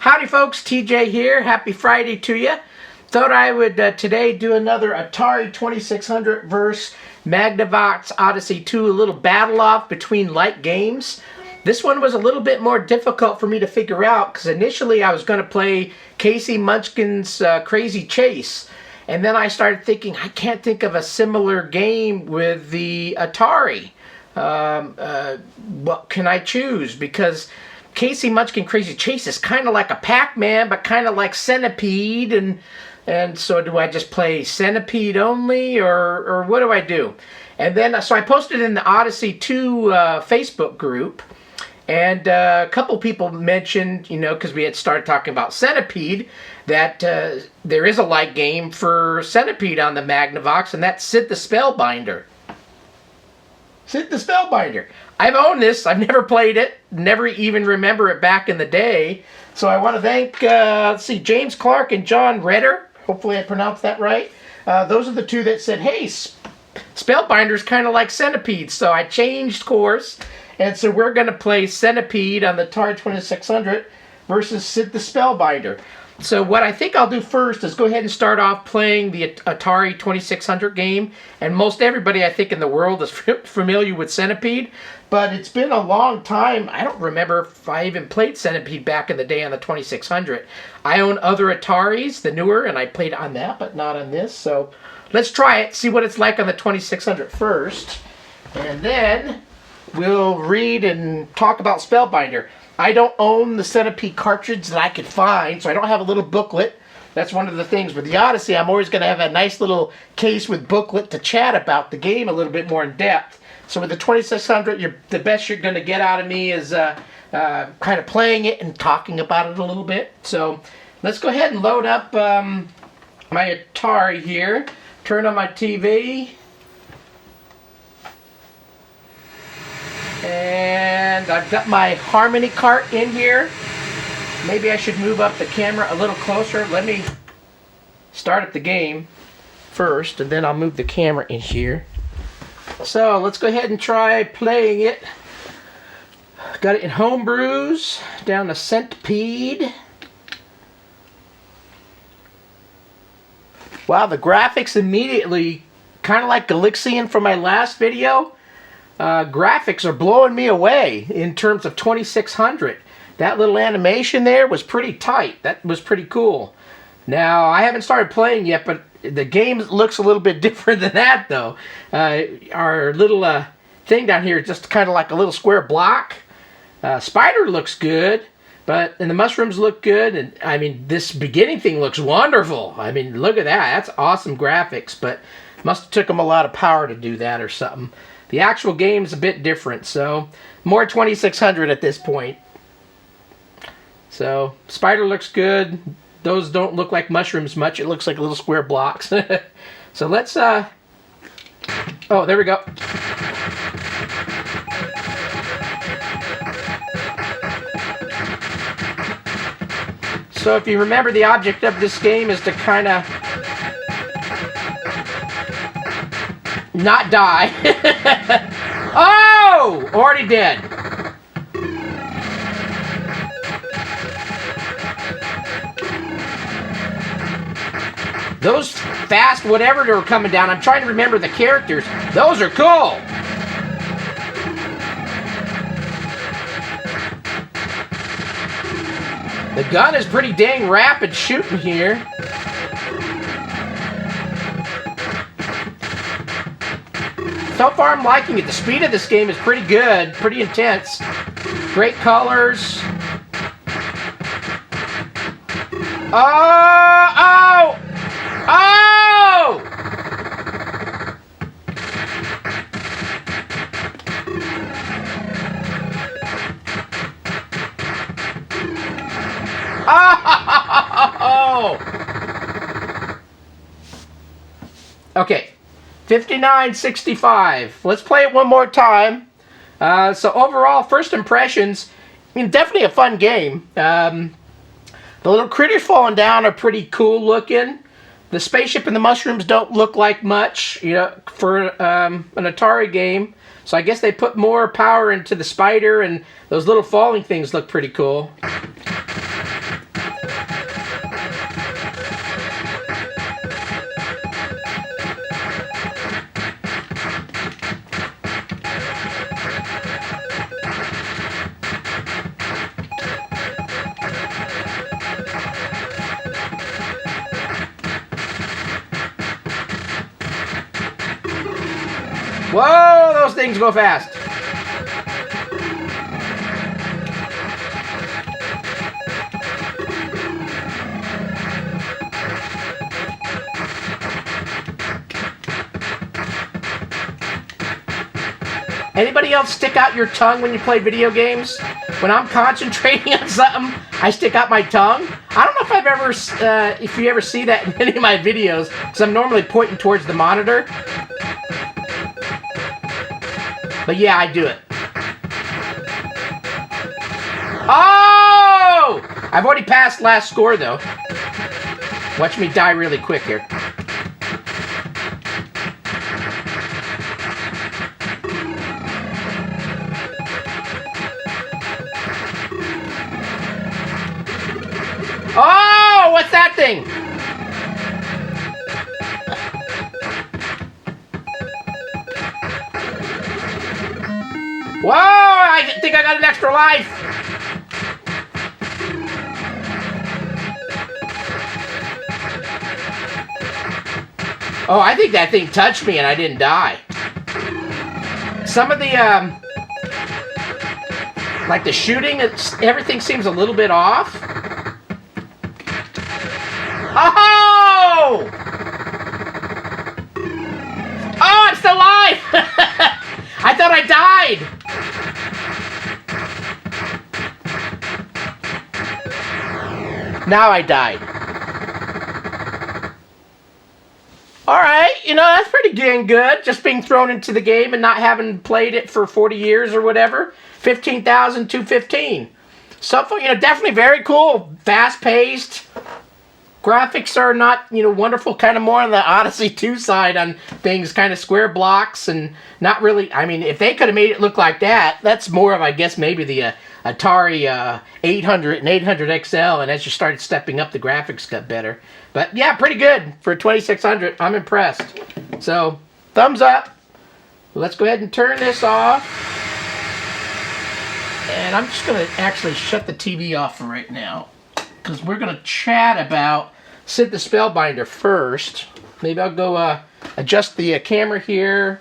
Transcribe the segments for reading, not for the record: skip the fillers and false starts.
Howdy folks, TJ here. Happy Friday to you. Thought I would today do another Atari 2600 versus Magnavox Odyssey 2, a little battle off between light games. This one was a little bit more difficult for me to figure out because initially I was going to play Casey Munchkin's Crazy Chase. And then I started thinking, I can't think of a similar game with the Atari. What can I choose? Because Casey Munchkin Crazy Chase is kind of like a Pac-Man, but kind of like Centipede, and so do I just play Centipede only, or what do I do? And then, so I posted in the Odyssey 2 Facebook group, and a couple people mentioned, you know, because we had started talking about Centipede, that there is a light game for Centipede on the Magnavox, and that's Sid The Spellbinder. Sid The Spellbinder. I've owned this. I've never played it. Never even remember it back in the day. So I want to thank, let's see, James Clark and John Redder. Hopefully I pronounced that right. Those are the two that said, hey, Spellbinder's kind of like Centipede. So I changed course. And so we're going to play Centipede on the Atari 2600 versus Sid The Spellbinder. So what I think I'll do first is go ahead and start off playing the Atari 2600 game. And most everybody, I think, in the world is familiar with Centipede. But it's been a long time. I don't remember if I even played Centipede back in the day on the 2600. I own other Ataris, the newer, and I played on that, but not on this. So let's try it, see what it's like on the 2600 first. And then we'll read and talk about Spellbinder. I don't own the Centipede cartridge that I could find, so I don't have a little booklet. That's one of the things. With the Odyssey, I'm always going to have a nice little case with booklet to chat about the game a little bit more in depth. So with the 2600, the best you're going to get out of me is kind of playing it and talking about it a little bit. So let's go ahead and load up my Atari here. Turn on my TV. And I've got my Harmony cart in here. Maybe I should move up the camera a little closer. Let me start up the game first, and then I'll move the camera in here. So let's go ahead and try playing it. Got it in Homebrews, down to Centipede. Wow, the graphics immediately, kind of like Galaxian from my last video. Graphics are blowing me away in terms of 2600. That little animation there was pretty tight. That was pretty cool. Now, I haven't started playing yet, but the game looks a little bit different than that, though. Our little thing down here is just kind of like a little square block. Spider looks good, and the mushrooms look good. And I mean, this beginning thing looks wonderful. I mean, look at that. That's awesome graphics, but must have took them a lot of power to do that or something. The actual game's a bit different, so more 2600 at this point. So, Spider looks good. Those don't look like mushrooms much. It looks like little square blocks. So let's, oh, there we go. So if you remember, the object of this game is to kind of not die. Oh! Already dead. Those fast whatever that are coming down, I'm trying to remember the characters. Those are cool. The gun is pretty dang rapid shooting here. So far I'm liking it. The speed of this game is pretty good, pretty intense. Great colors. Oh! Oh! Oh! Okay. 59.65. Let's play it one more time. So overall, first impressions, I mean, definitely a fun game. The little critters falling down are pretty cool looking. The spaceship and the mushrooms don't look like much, you know, for an Atari game. So I guess they put more power into the spider, and those little falling things look pretty cool. Whoa, those things go fast. Anybody else stick out your tongue when you play video games? When I'm concentrating on something, I stick out my tongue. I don't know if I've ever, if you ever see that in any of my videos, because I'm normally pointing towards the monitor. But yeah, I do it. Oh! I've already passed last score, though. Watch me die really quick here. Oh, what's that thing? Whoa, I think I got an extra life. Oh, I think that thing touched me and I didn't die. Some of the, like the shooting, everything seems a little bit off. Oh! Oh, I'm still alive! I thought I died! Now I died. Alright, you know, that's pretty dang good. Just being thrown into the game and not having played it for 40 years or whatever. 15,215. So, you know, definitely very cool. Fast-paced. Graphics are not, you know, wonderful, kind of more on the Odyssey 2 side on things, kind of square blocks and not really, I mean, if they could have made it look like that, that's more of, I guess, maybe the Atari 800 and 800 XL, and as you started stepping up, the graphics got better. But yeah, pretty good for 2600. I'm impressed. So, thumbs up. Let's go ahead and turn this off. And I'm just going to actually shut the TV off for right now, because we're going to chat about Sid the Spellbinder first. Maybe I'll go adjust the camera here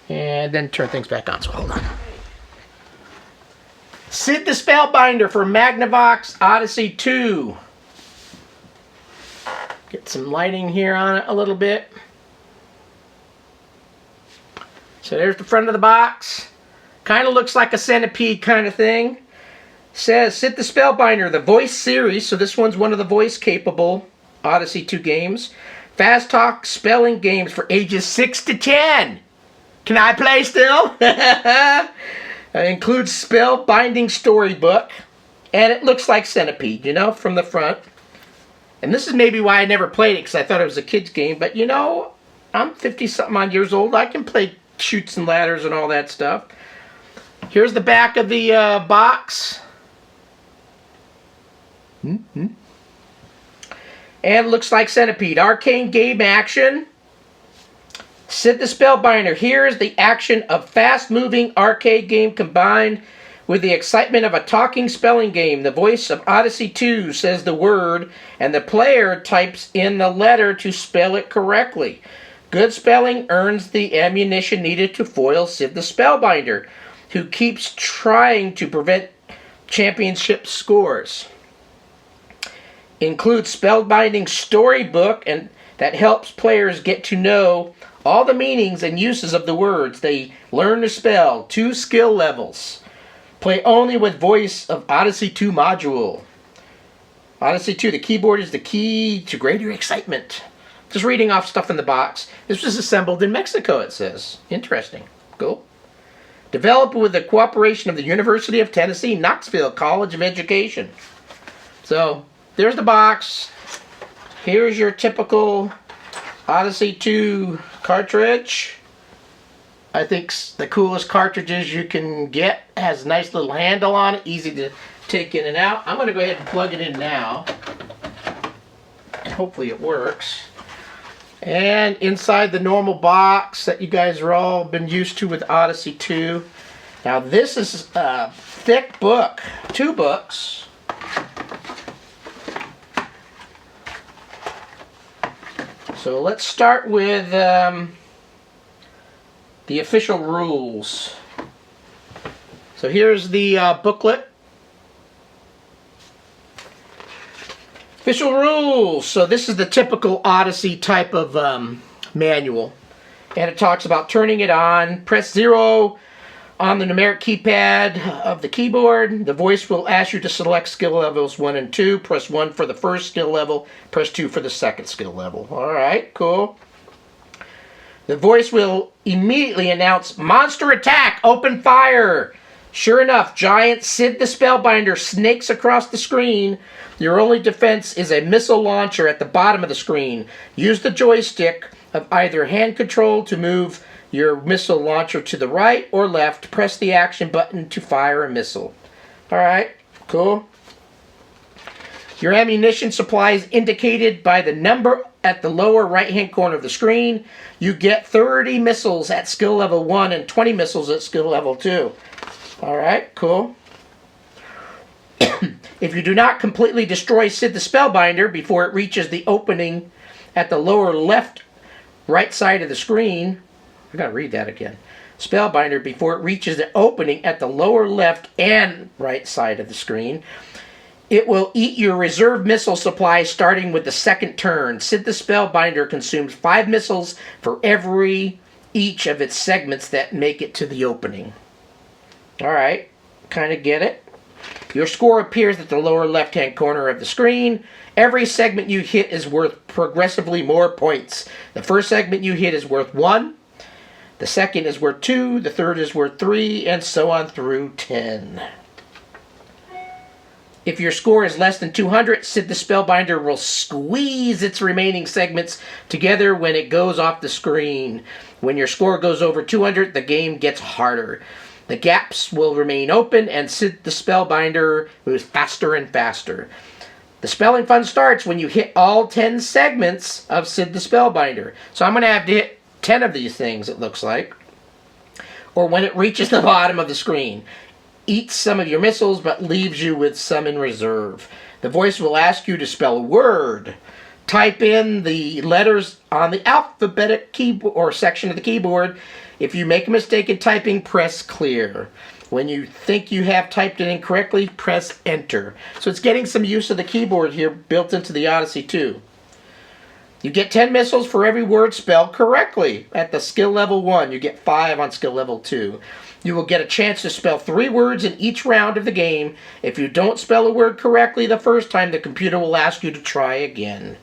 and then turn things back on. So hold on. Sid the Spellbinder for Magnavox Odyssey 2. Get some lighting here on it a little bit. So there's the front of the box. Kind of looks like a Centipede kind of thing. Says Sid the Spellbinder, the voice series. So this one's one of the voice capable Odyssey 2 games. Fast talk spelling games for ages 6 to 10. Can I play still? Includes spellbinding storybook. And it looks like Centipede, you know, from the front. And this is maybe why I never played it, because I thought it was a kid's game. But, you know, I'm 50-something odd years old. I can play chutes and ladders and all that stuff. Here's the back of the box. And it looks like Centipede. Arcane game action. Sid the Spellbinder. Here is the action of fast-moving arcade game combined with the excitement of a talking spelling game. The voice of Odyssey 2 says the word, and the player types in the letter to spell it correctly. Good spelling earns the ammunition needed to foil Sid the Spellbinder, who keeps trying to prevent championship scores. Includes spellbinding storybook, and that helps players get to know all the meanings and uses of the words they learn to spell. 2 skill levels. Play only with voice of Odyssey 2 module. Odyssey 2, the keyboard is the key to greater excitement. Just reading off stuff in the box. This was assembled in Mexico, it says. Interesting. Cool. Developed with the cooperation of the University of Tennessee, Knoxville College of Education. So, there's the box. Here's your typical Odyssey 2 cartridge. I think the coolest cartridges you can get. Has a nice little handle on it, easy to take in and out. I'm going to go ahead and plug it in now. And hopefully it works. And inside the normal box that you guys are all been used to with Odyssey 2. Now this is a thick book. 2 books. So let's start with The official rules. So here's the booklet. Official rules. So this is the typical Odyssey type of manual. And it talks about turning it on. Press 0 on the numeric keypad of the keyboard. The voice will ask you to select skill levels 1 and 2. Press 1 for the first skill level. Press 2 for the second skill level. Alright, cool. The voice will immediately announce, "Monster attack! Open fire!" Sure enough, giant Sid the Spellbinder snakes across the screen. Your only defense is a missile launcher at the bottom of the screen. Use the joystick of either hand control to move your missile launcher to the right or left. Press the action button to fire a missile. Alright, cool. Your ammunition supply is indicated by the number at the lower right-hand corner of the screen. You get 30 missiles at skill level 1 and 20 missiles at skill level 2. Alright, cool. If you do not completely destroy Sid the Spellbinder before it reaches the opening at the lower left right side of the screen, I gotta read that again. Spellbinder before it reaches the opening at the lower left and right side of the screen, it will eat your reserve missile supply starting with the second turn. Sid the Spellbinder consumes 5 missiles for each of its segments that make it to the opening. Alright, kind of get it. Your score appears at the lower left-hand corner of the screen. Every segment you hit is worth progressively more points. The first segment you hit is worth 1. The second is worth 2. The third is worth 3. And so on through 10. If your score is less than 200, Sid the Spellbinder will squeeze its remaining segments together when it goes off the screen. When your score goes over 200, the game gets harder. The gaps will remain open, and Sid the Spellbinder moves faster and faster. The spelling fun starts when you hit all 10 segments of Sid the Spellbinder. So I'm going to have to hit 10 of these things, it looks like. Or when it reaches the bottom of the screen. Eats some of your missiles, but leaves you with some in reserve. The voice will ask you to spell a word. Type in the letters on the alphabetic keyboard or section of the keyboard. If you make a mistake in typing, press clear. When you think you have typed it incorrectly, press enter. So it's getting some use of the keyboard here built into the Odyssey 2. You get 10 missiles for every word spelled correctly. At the skill level 1, you get 5 on skill level 2. You will get a chance to spell 3 words in each round of the game. If you don't spell a word correctly the first time, the computer will ask you to try again.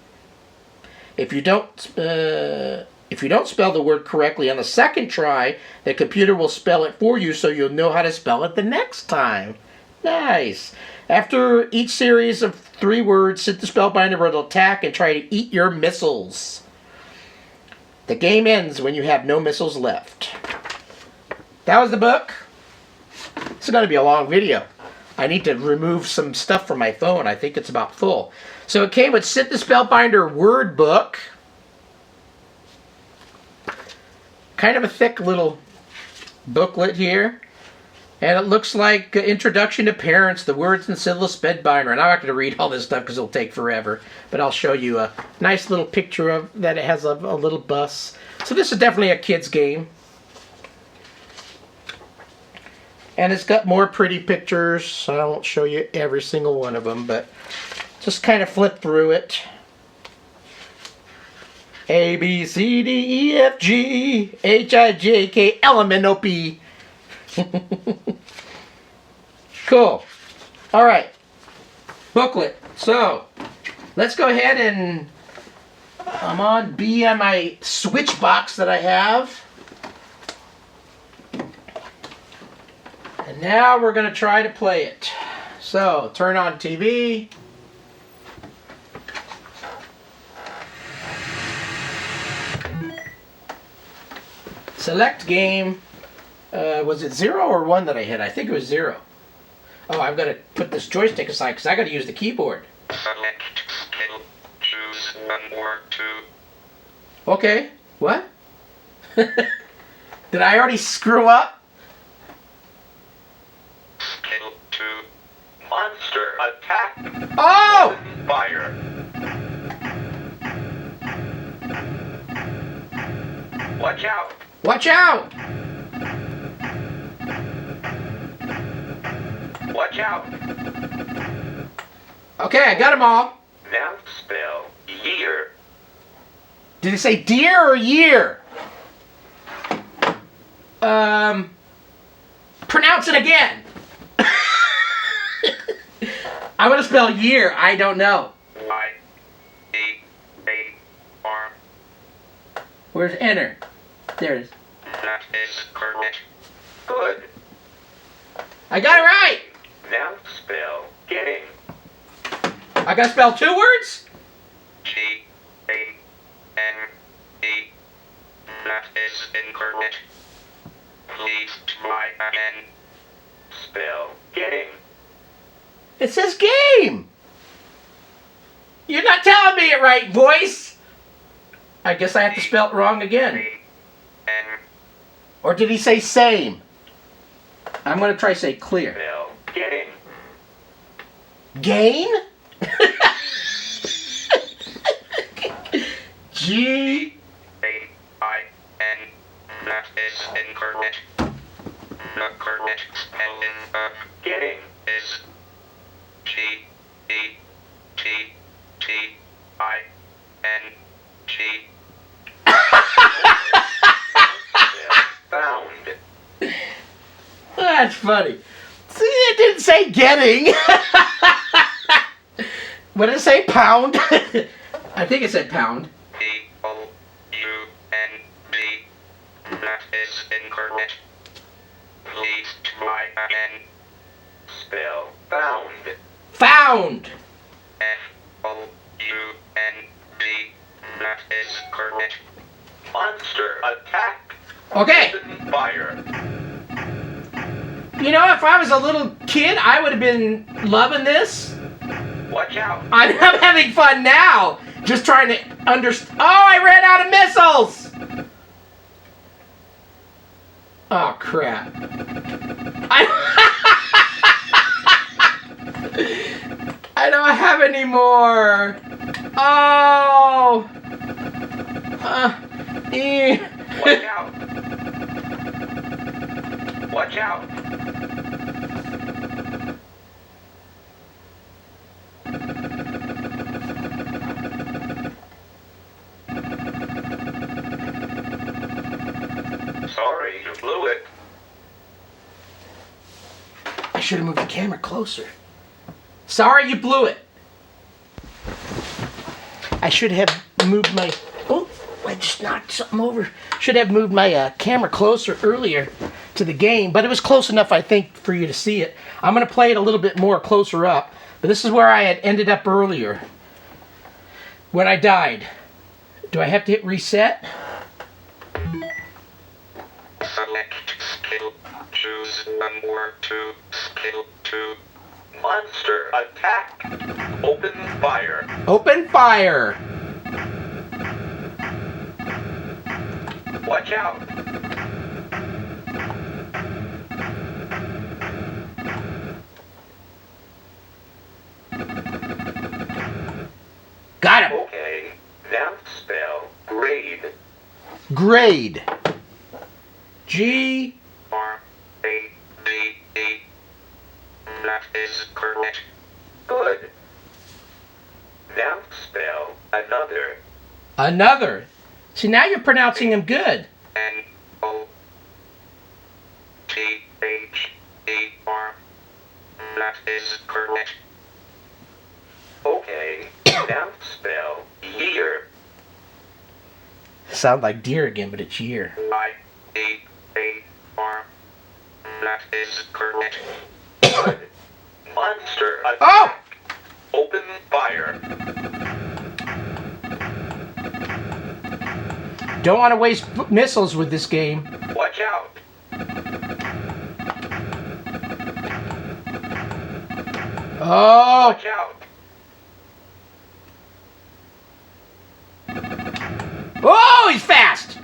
If you don't spell the word correctly on the second try, the computer will spell it for you so you'll know how to spell it the next time. Nice. After each series of 3 words, Sid the Spellbinder will attack and try to eat your missiles. The game ends when you have no missiles left. That was the book. This is going to be a long video. I need to remove some stuff from my phone. I think it's about full. So it came with Sid the Spellbinder word book. Kind of a thick little booklet here. And it looks like Introduction to Parents, the words in Sid the Spellbinder. And I'm not going to read all this stuff because it'll take forever. But I'll show you a nice little picture of that. It has a little bus. So this is definitely a kid's game. And it's got more pretty pictures. So I won't show you every single one of them. But just kind of flip through it. A, B, C, D, E, F, G, H, I, J, K, L, M, N, O, P. Cool. All right. Booklet. So, let's go ahead and I'm on B on my switch box that I have. And now we're going to try to play it. So, turn on TV. Select game. Was it 0 or 1 that I hit? I think it was 0. Oh, I've got to put this joystick aside because I got to use the keyboard. Select skill. Choose 1 or 2. Okay. What? Did I already screw up? Skill 2. Monster attack. Oh! Fire. Watch out. Watch out! Watch out. Okay, I got them all. Now spell year. Did it say deer or year? Pronounce it again. I'm gonna spell year. I don't know. Y-E-A-R. Where's enter? There it is. That is correct. Good. I got it right. Now spell getting. I gotta spell 2 words? G-A-N-E. That is incorrect. Please try again. Spell getting. It says game. You're not telling me it right, voice. I guess I have to spell it wrong again. N. Or did he say same? I'm gonna try to say clear. Spell getting. Gain? G. A-I-N. That is incorrect. The correct spelling of getting is G-E-T-T-I-N-G. Found. That's funny. See, it didn't say getting. What did it say? Pound? I think it said pound. P-O-U-N-D. That is incorrect. Please try again. Spell found. Found. F-O-U-N-D. That is correct. Monster attack. Okay. Open fire. You know, if I was a little kid, I would have been loving this. Watch out. I'm having fun now. Just trying to understand. Oh, I ran out of missiles. Oh, crap. I don't have any more. Oh. Watch out. Watch out. Sorry, you blew it. I should have moved the camera closer. Sorry, you blew it. I should have moved my... Oh, I just knocked something over. Should have moved my camera closer earlier to the game, but it was close enough, I think, for you to see it. I'm going to play it a little bit more closer up, but this is where I had ended up earlier when I died. Do I have to hit reset? Select skill. Choose number 2. Skill 2. Monster attack. Open fire. Open fire. Watch out. Got him. Okay. Now spell grade. Grade. G. R-A-D-E. That is correct. Good. Now spell another. Another. See, now you're pronouncing them good. N-O-T-H-E-R. That is correct. Okay. Now spell year. Sound like deer again, but it's year. I-E-A-R. That is correct. Good. Monster attack. Oh! Open fire. Don't want to waste missiles with this game. Watch out. Oh! Watch out. Oh, he's fast!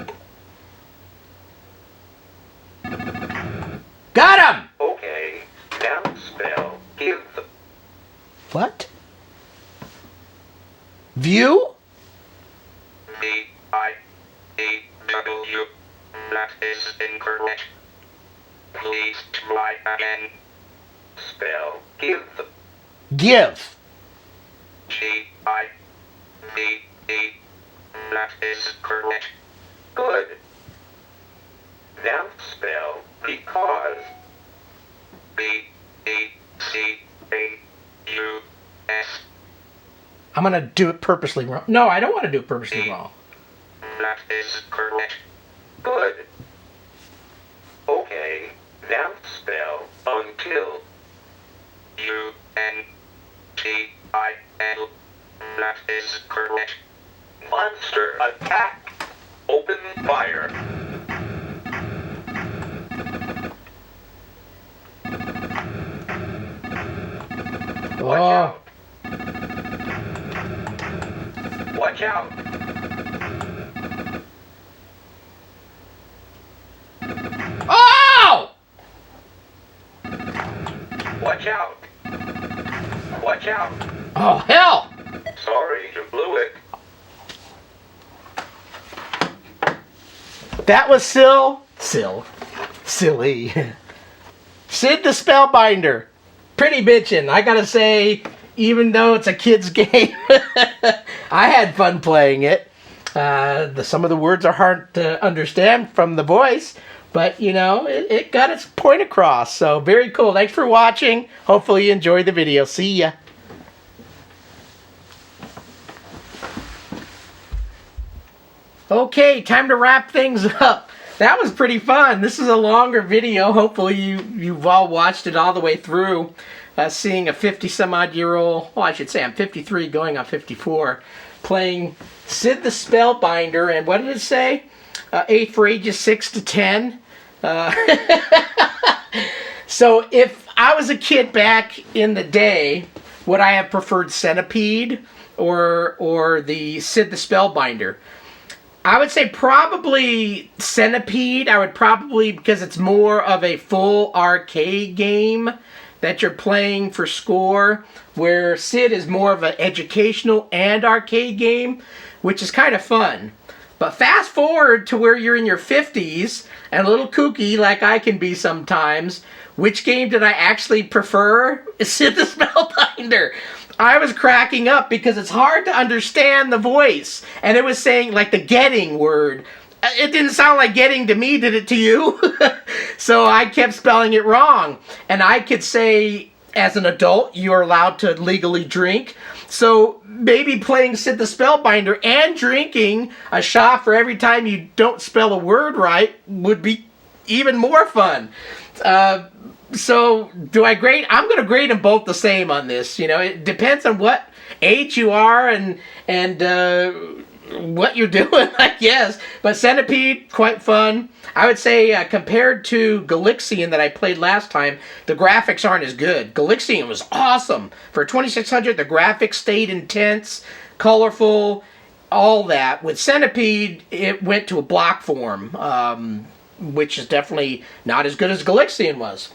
Got him! Okay. Now spell give. What? View? V-I-E-W. That is incorrect. Please try again. spell give. Give. G-I-V-E. That is correct. Good. Now spell because. B-E-C-A-U-S. I'm going to do it purposely wrong. No, I don't want to do it purposely wrong. That is correct. Good. Okay, now spell until. U-N-T-I-L. That is correct. Monster attack. Open fire. Watch out. Watch out. Oh! Watch out. Watch out. Oh, hell! Sorry, you blew it. That was silly. Sid the Spellbinder. Pretty bitchin', I gotta say, even though it's a kid's game, I had fun playing it. Some of the words are hard to understand from the voice, but, you know, it got its point across. So, very cool. Thanks for watching. Hopefully you enjoyed the video. See ya. Okay, time to wrap things up. That was pretty fun. This is a longer video. Hopefully you've all watched it all the way through. Seeing a 50-some-odd-year-old, well, I should say I'm 53 going on 54, playing Sid the Spellbinder. And what did it say? Age for ages 6 to 10. So if I was a kid back in the day, would I have preferred Centipede or the Sid the Spellbinder? I would say probably Centipede. I would probably, because it's more of a full arcade game that you're playing for score, where Sid is more of an educational and arcade game, which is kind of fun. But fast forward to where you're in your 50s and a little kooky like I can be sometimes, which game did I actually prefer? Sid the Spellbinder. I was cracking up because it's hard to understand the voice. And it was saying like the getting word. It didn't sound like getting to me, did it to you? So I kept spelling it wrong. And I could say, as an adult, you're allowed to legally drink. So maybe playing Sid the Spellbinder and drinking a shot for every time you don't spell a word right would be even more fun. So do I grade? I'm going to grade them both the same on this. You know, it depends on what age you are and what you're doing, I guess. But Centipede, quite fun. I would say compared to Galixian that I played last time, the graphics aren't as good. Galixian was awesome. For 2600, the graphics stayed intense, colorful, all that. With Centipede, it went to a block form, which is definitely not as good as Galixian was.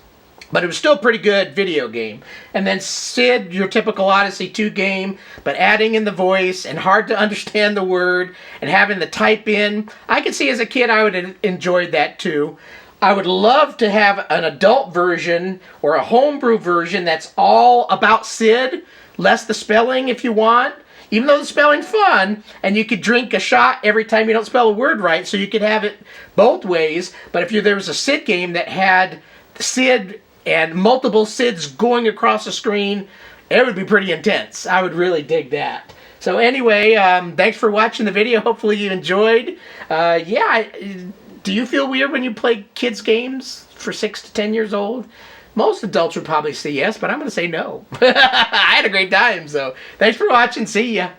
But it was still a pretty good video game. And then Sid, your typical Odyssey 2 game, but adding in the voice and hard to understand the word and having the type in. I could see as a kid I would have enjoyed that too. I would love to have an adult version or a homebrew version that's all about Sid, less the spelling if you want. Even though the spelling's fun, and you could drink a shot every time you don't spell a word right, so you could have it both ways. But if there was a Sid game that had Sid and multiple Sids going across the screen, it would be pretty intense. I would really dig that. So anyway, thanks for watching the video. Hopefully you enjoyed. Do you feel weird when you play kids games for 6 to 10 years old? Most adults would probably say yes, but I'm going to say no. I had a great time, so thanks for watching. See ya.